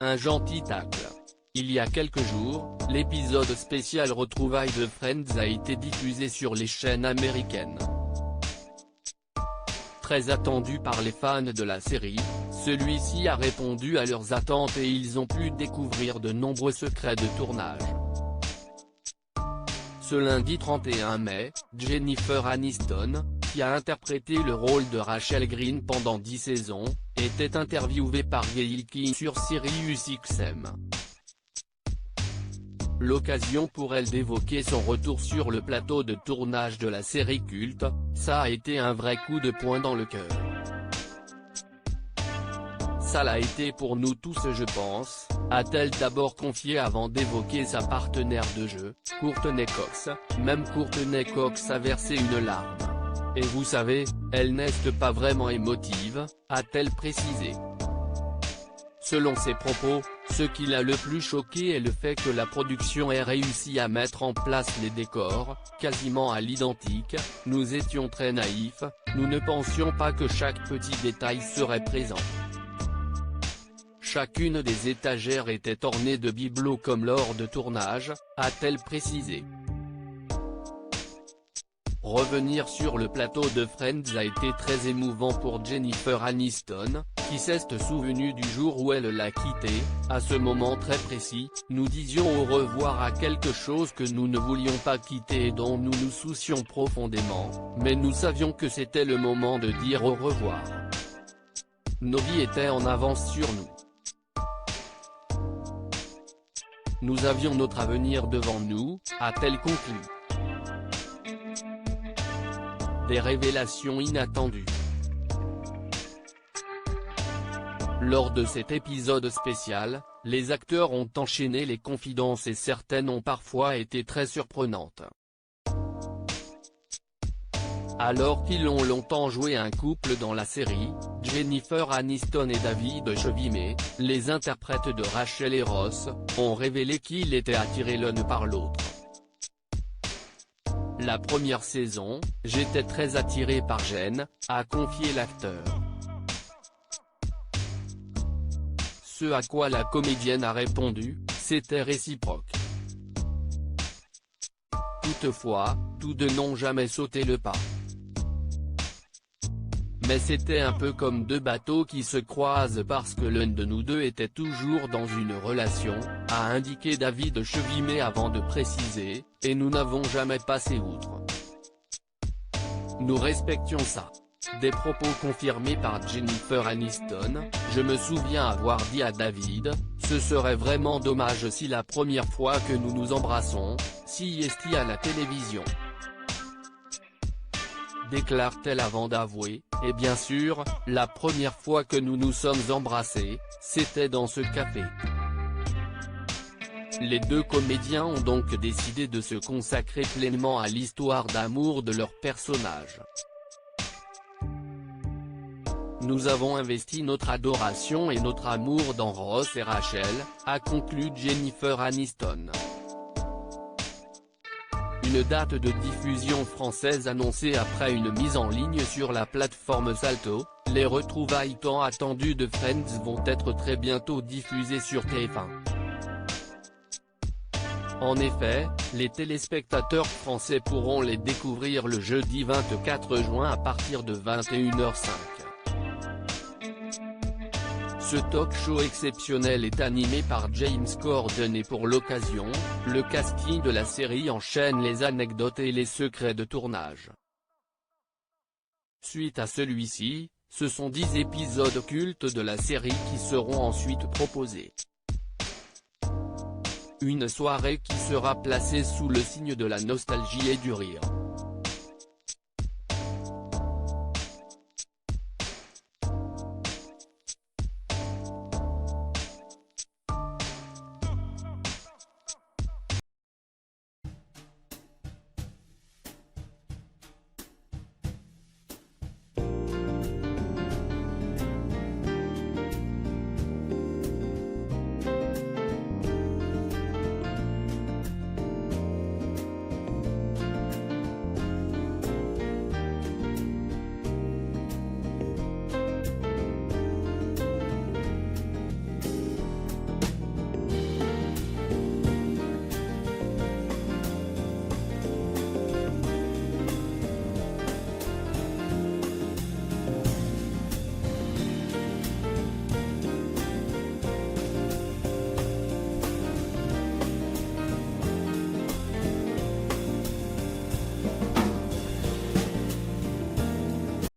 un gentil tacle. Il y a quelques jours, l'épisode spécial retrouvailles de Friends a été diffusé sur les chaînes américaines. Très attendu par les fans de la série, celui-ci a répondu à leurs attentes et ils ont pu découvrir de nombreux secrets de tournage. Ce lundi 31 mai, Jennifer Aniston, qui a interprété le rôle de Rachel Green pendant 10 saisons, était interviewée par Gayle King sur SiriusXM. L'occasion pour elle d'évoquer son retour sur le plateau de tournage de la série culte, ça a été un vrai coup de poing dans le cœur. Ça l'a été pour nous tous je pense, a-t-elle d'abord confié avant d'évoquer sa partenaire de jeu, Courtney Cox. Même Courtney Cox a versé une larme. Et vous savez, elle n'est pas vraiment émotive, a-t-elle précisé. Selon ses propos, ce qui l'a le plus choqué est le fait que la production ait réussi à mettre en place les décors, quasiment à l'identique. Nous étions très naïfs, nous ne pensions pas que chaque petit détail serait présent. Chacune des étagères était ornée de bibelots comme lors de tournage, a-t-elle précisé. Revenir sur le plateau de Friends a été très émouvant pour Jennifer Aniston, qui s'est souvenue du jour où elle l'a quitté. À ce moment très précis, nous disions au revoir à quelque chose que nous ne voulions pas quitter et dont nous nous soucions profondément, mais nous savions que c'était le moment de dire au revoir. Nos vies étaient en avance sur nous. Nous avions notre avenir devant nous, a-t-elle conclu. Des révélations inattendues. Lors de cet épisode spécial, les acteurs ont enchaîné les confidences et certaines ont parfois été très surprenantes. Alors qu'ils ont longtemps joué un couple dans la série, Jennifer Aniston et David Chevimé, les interprètes de Rachel et Ross, ont révélé qu'ils étaient attirés l'un par l'autre. La première saison, j'étais très attiré par Jen, a confié l'acteur. Ce à quoi la comédienne a répondu, c'était réciproque. Toutefois, tous deux n'ont jamais sauté le pas. Mais c'était un peu comme deux bateaux qui se croisent parce que l'un de nous deux était toujours dans une relation, a indiqué David Chevimé avant de préciser, et nous n'avons jamais passé outre. Nous respections ça. Des propos confirmés par Jennifer Aniston, je me souviens avoir dit à David, ce serait vraiment dommage si la première fois que nous nous embrassons, si est à la télévision. Déclare-t-elle avant d'avouer, et bien sûr, la première fois que nous nous sommes embrassés, c'était dans ce café. Les deux comédiens ont donc décidé de se consacrer pleinement à l'histoire d'amour de leur personnage. Nous avons investi notre adoration et notre amour dans Ross et Rachel, a conclu Jennifer Aniston. Une date de diffusion française annoncée après une mise en ligne sur la plateforme Salto, les retrouvailles tant attendues de Friends vont être très bientôt diffusées sur TF1. En effet, les téléspectateurs français pourront les découvrir le jeudi 24 juin à partir de 21h05. Ce talk-show exceptionnel est animé par James Corden et pour l'occasion, le casting de la série enchaîne les anecdotes et les secrets de tournage. Suite à celui-ci, ce sont 10 épisodes cultes de la série qui seront ensuite proposés. Une soirée qui sera placée sous le signe de la nostalgie et du rire.